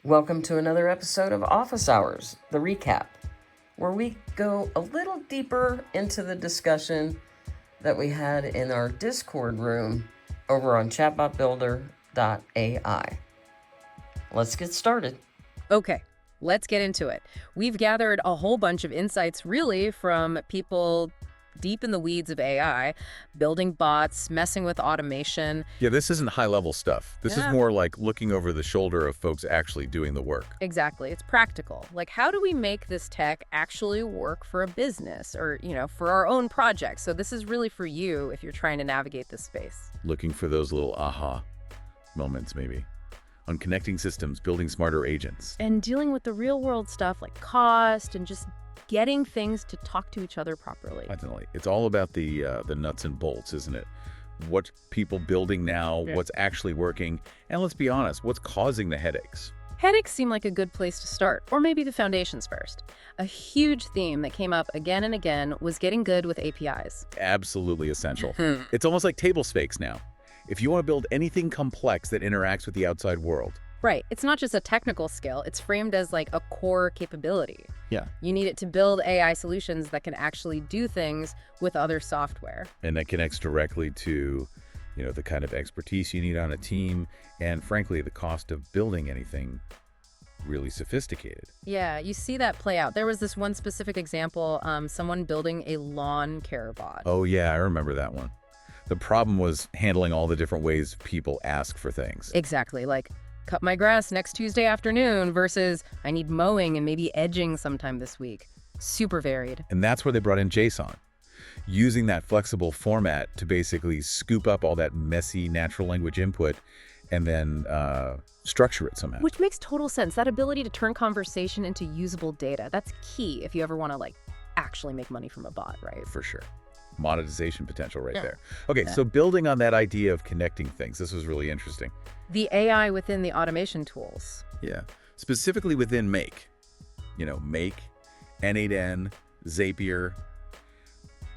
Welcome to another episode of Office Hours, the recap, where we go a little deeper into the discussion that we had in our Discord room over on chatbotbuilder.ai. Let's get started. Okay, let's get into it. We've gathered a whole bunch of insights really from people deep in the weeds of AI, building bots, messing with automation. Yeah, this isn't high-level stuff. This is more like looking over the shoulder of folks actually doing the work. Exactly. It's practical. Like, how do we make this tech actually work for a business or, for our own projects? So this is really for you if you're trying to navigate this space. Looking for those little aha moments, maybe. On connecting systems, building smarter agents. And dealing with the real-world stuff like cost and just getting things to talk to each other properly. Definitely. It's all about the nuts and bolts, isn't it? What people building now, what's actually working, and let's be honest, what's causing the headaches? Headaches seem like a good place to start, or maybe the foundations first. A huge theme that came up again and again was getting good with APIs. Absolutely essential. It's almost like table stakes now. If you want to build anything complex that interacts with the outside world. Right. It's not just a technical skill. It's framed as like a core capability. Yeah. You need it to build AI solutions that can actually do things with other software. And that connects directly to, the kind of expertise you need on a team and, frankly, the cost of building anything really sophisticated. Yeah, you see that play out. There was this one specific example, someone building a lawn care bot. Oh, yeah, I remember that one. The problem was handling all the different ways people ask for things. Exactly. Like, cut my grass next Tuesday afternoon versus I need mowing and maybe edging sometime this week. Super varied. And that's where they brought in JSON, using that flexible format to basically scoop up all that messy natural language input and then structure it somehow. Which makes total sense. That ability to turn conversation into usable data, that's key if you ever want to actually make money from a bot, right? For sure. Monetization potential right there. Okay, so building on that idea of connecting things, this was really interesting. The AI within the automation tools. Yeah, specifically within Make. Make, N8N, Zapier.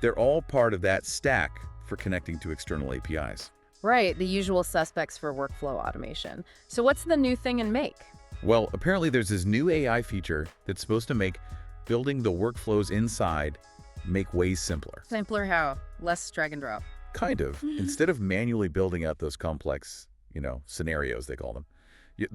They're all part of that stack for connecting to external APIs. Right, the usual suspects for workflow automation. So what's the new thing in Make? Well, apparently there's this new AI feature that's supposed to make building the workflows inside Make way simpler. Simpler how? Less drag and drop. Kind of. Instead of manually building out those complex, scenarios, they call them.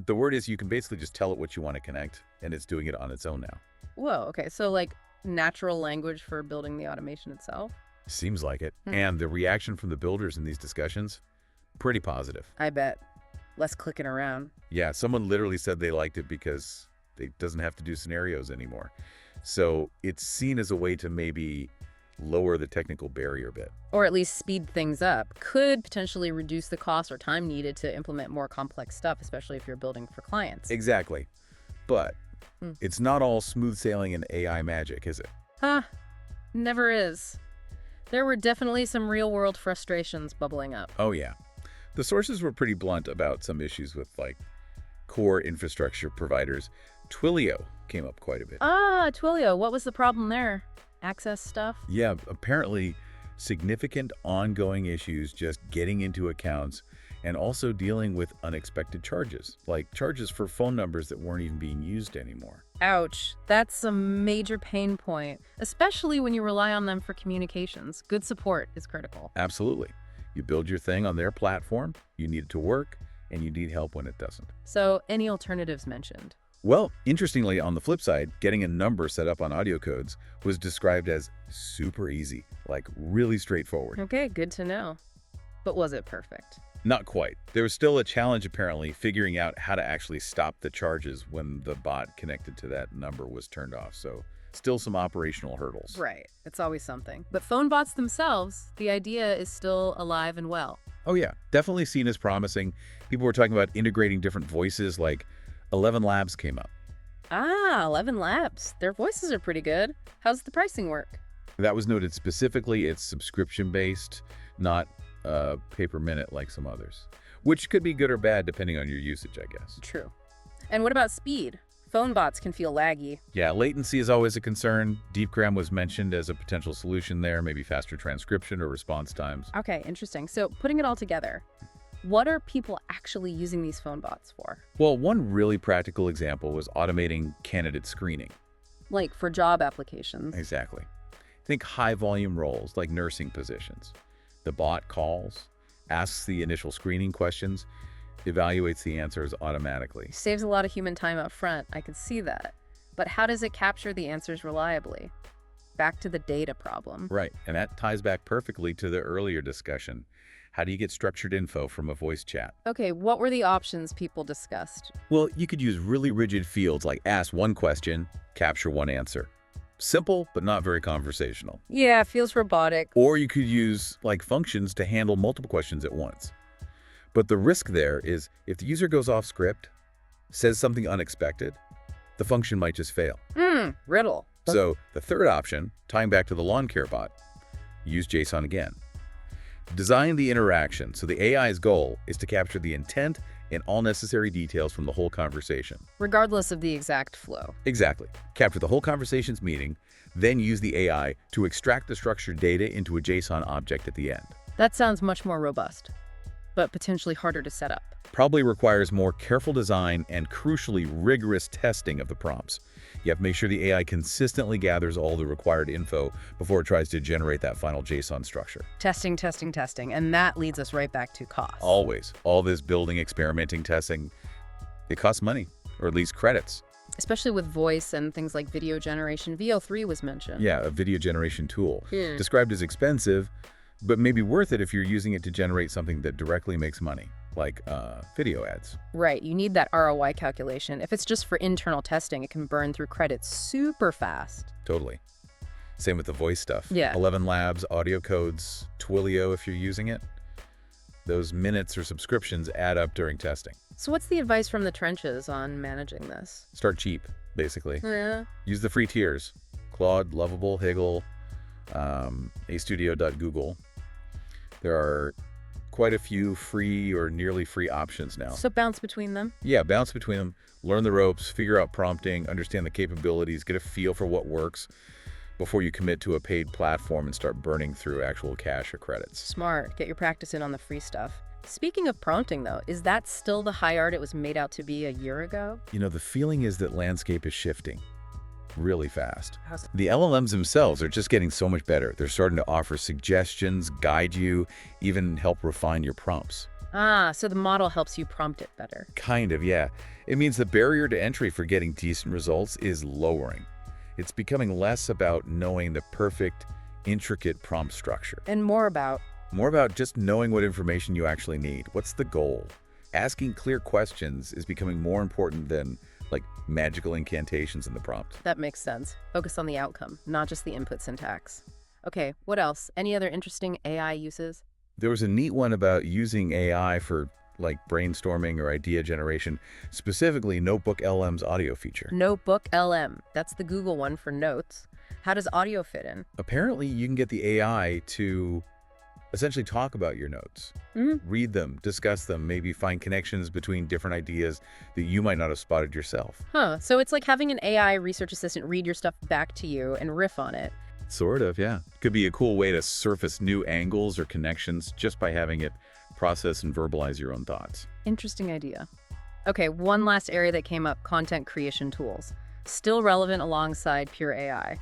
The word is you can basically just tell it what you want to connect, and it's doing it on its own now. Whoa, okay. So natural language for building the automation itself? Seems like it. And the reaction from the builders in these discussions, pretty positive. I bet. Less clicking around. Yeah, someone literally said they liked it because it doesn't have to do scenarios anymore. So it's seen as a way to maybe lower the technical barrier a bit. Or at least speed things up. Could potentially reduce the cost or time needed to implement more complex stuff, especially if you're building for clients. Exactly. But it's not all smooth sailing and AI magic, is it? Never is. There were definitely some real-world frustrations bubbling up. Oh, yeah. The sources were pretty blunt about some issues with, core infrastructure providers. Twilio came up quite a bit. Twilio. What was the problem there? Access stuff? Yeah, apparently significant ongoing issues just getting into accounts and also dealing with unexpected charges, like charges for phone numbers that weren't even being used anymore. Ouch. That's a major pain point, especially when you rely on them for communications. Good support is critical. Absolutely. You build your thing on their platform, you need it to work, and you need help when it doesn't. So, any alternatives mentioned? Well, interestingly, on the flip side, getting a number set up on AudioCodes was described as super easy, really straightforward. Okay, good to know. But was it perfect? Not quite. There was still a challenge, apparently, figuring out how to actually stop the charges when the bot connected to that number was turned off. So still some operational hurdles. Right. It's always something. But phone bots themselves, the idea is still alive and well. Oh, yeah. Definitely seen as promising. People were talking about integrating different voices, 11 Labs came up. 11 Labs. Their voices are pretty good. How's the pricing work? That was noted specifically. It's subscription-based, not pay-per-minute like some others, which could be good or bad depending on your usage, I guess. True. And what about speed? Phone bots can feel laggy. Yeah, latency is always a concern. DeepGram was mentioned as a potential solution there, maybe faster transcription or response times. Okay, interesting. So putting it all together, What are people actually using these phone bots for? Well, one really practical example was automating candidate screening. Like for job applications. Exactly. Think high-volume roles like nursing positions. The bot calls, asks the initial screening questions, evaluates the answers automatically. Saves a lot of human time up front. I can see that. But how does it capture the answers reliably? Back to the data problem. Right, and that ties back perfectly to the earlier discussion. How do you get structured info from a voice chat? Okay, what were the options people discussed? Well, you could use really rigid fields like ask one question, capture one answer. Simple, but not very conversational. Yeah, feels robotic. Or you could use like functions to handle multiple questions at once. But the risk there is if the user goes off script, says something unexpected, the function might just fail. Riddle. So the third option, tying back to the lawn care bot, use JSON again. Design the interaction so the AI's goal is to capture the intent and all necessary details from the whole conversation. Regardless of the exact flow. Exactly. Capture the whole conversation's meaning, then use the AI to extract the structured data into a JSON object at the end. That sounds much more robust, but potentially harder to set up. Probably requires more careful design and crucially rigorous testing of the prompts. You have to make sure the AI consistently gathers all the required info before it tries to generate that final JSON structure. Testing, testing, testing. And that leads us right back to cost. Always. All this building, experimenting, testing, it costs money, or at least credits. Especially with voice and things like video generation. VO3 was mentioned. Yeah, a video generation tool. Described as expensive, but maybe worth it if you're using it to generate something that directly makes money, like video ads. Right, you need that ROI calculation. If it's just for internal testing, it can burn through credits super fast. Totally. Same with the voice stuff. Yeah. 11 Labs, AudioCodes, Twilio if you're using it. Those minutes or subscriptions add up during testing. So what's the advice from the trenches on managing this? Start cheap, basically. Yeah. Use the free tiers. Claude, Lovable, Higgle, astudio.google. There are quite a few free or nearly free options now. So bounce between them? Yeah, bounce between them, learn the ropes, figure out prompting, understand the capabilities, get a feel for what works before you commit to a paid platform and start burning through actual cash or credits. Smart. Get your practice in on the free stuff. Speaking of prompting, though, is that still the high art it was made out to be a year ago? You know, the feeling is that landscape is shifting really fast. The LLMs themselves are just getting so much better. They're starting to offer suggestions, guide you, even help refine your prompts. So the model helps you prompt it better. Kind of, yeah. It means the barrier to entry for getting decent results is lowering. It's becoming less about knowing the perfect, intricate prompt structure. And more about just knowing what information you actually need. What's the goal? Asking clear questions is becoming more important than like magical incantations in the prompt. That makes sense. Focus on the outcome, not just the input syntax. Okay, what else? Any other interesting AI uses? There was a neat one about using AI for like brainstorming or idea generation, specifically Notebook LM's audio feature. Notebook LM. That's the Google one for notes. How does audio fit in? Apparently, you can get the AI to essentially talk about your notes, read them, discuss them, maybe find connections between different ideas that you might not have spotted yourself. So it's like having an AI research assistant read your stuff back to you and riff on it. Sort of, yeah. Could be a cool way to surface new angles or connections just by having it process and verbalize your own thoughts. Interesting idea. Okay, one last area that came up, content creation tools. Still relevant alongside pure AI.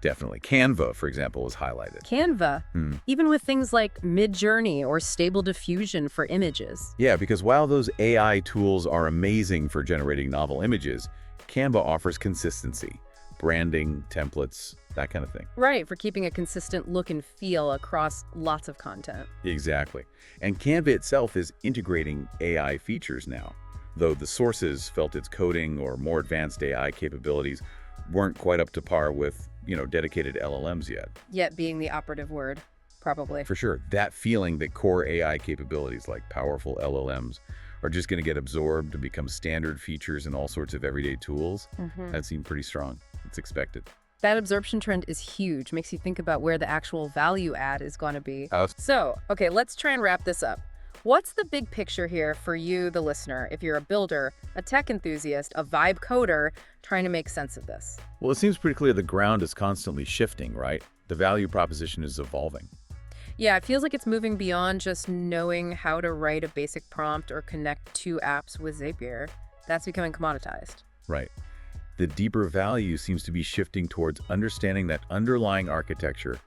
Definitely. Canva, for example, was highlighted. Canva, even with things like Mid-Journey or Stable Diffusion for images. Yeah, because while those AI tools are amazing for generating novel images, Canva offers consistency, branding, templates, that kind of thing. Right, for keeping a consistent look and feel across lots of content. Exactly. And Canva itself is integrating AI features now, though the sources felt its coding or more advanced AI capabilities weren't quite up to par with, dedicated LLMs yet. Yet being the operative word, probably. For sure. That feeling that core AI capabilities like powerful LLMs are just going to get absorbed and become standard features in all sorts of everyday tools, that seemed pretty strong. It's expected. That absorption trend is huge. Makes you think about where the actual value add is going to be. So, okay, let's try and wrap this up. What's the big picture here for you, the listener, if you're a builder, a tech enthusiast, a vibe coder, trying to make sense of this? Well, it seems pretty clear the ground is constantly shifting, right? The value proposition is evolving. Yeah, it feels like it's moving beyond just knowing how to write a basic prompt or connect two apps with Zapier. That's becoming commoditized. Right. The deeper value seems to be shifting towards understanding that underlying architecture,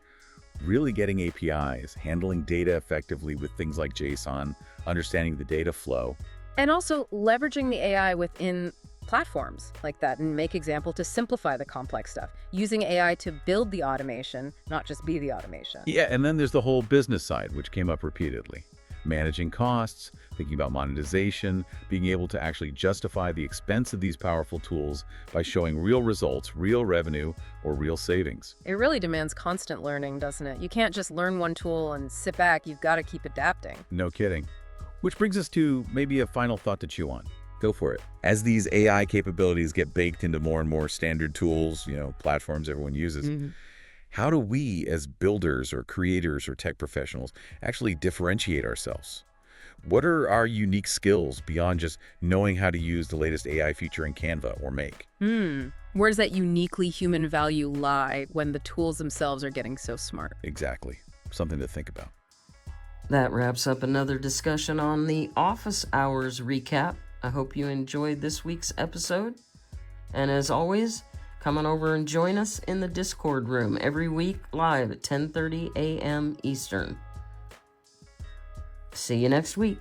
really getting APIs, handling data effectively with things like JSON, understanding the data flow. And also leveraging the AI within platforms like that and make example to simplify the complex stuff, using AI to build the automation, not just be the automation. Yeah, and then there's the whole business side, which came up repeatedly. Managing costs, thinking about monetization, being able to actually justify the expense of these powerful tools by showing real results, real revenue, or real savings. It really demands constant learning, doesn't it? You can't just learn one tool and sit back. You've got to keep adapting. No kidding. Which brings us to maybe a final thought to chew on. Go for it. As these AI capabilities get baked into more and more standard tools, platforms everyone uses, how do we as builders or creators or tech professionals actually differentiate ourselves? What are our unique skills beyond just knowing how to use the latest AI feature in Canva or Make? Where does that uniquely human value lie when the tools themselves are getting so smart? Exactly. Something to think about. That wraps up another discussion on the office hours recap. I hope you enjoyed this week's episode. And as always, come on over and join us in the Discord room every week live at 10:30 a.m. Eastern. See you next week.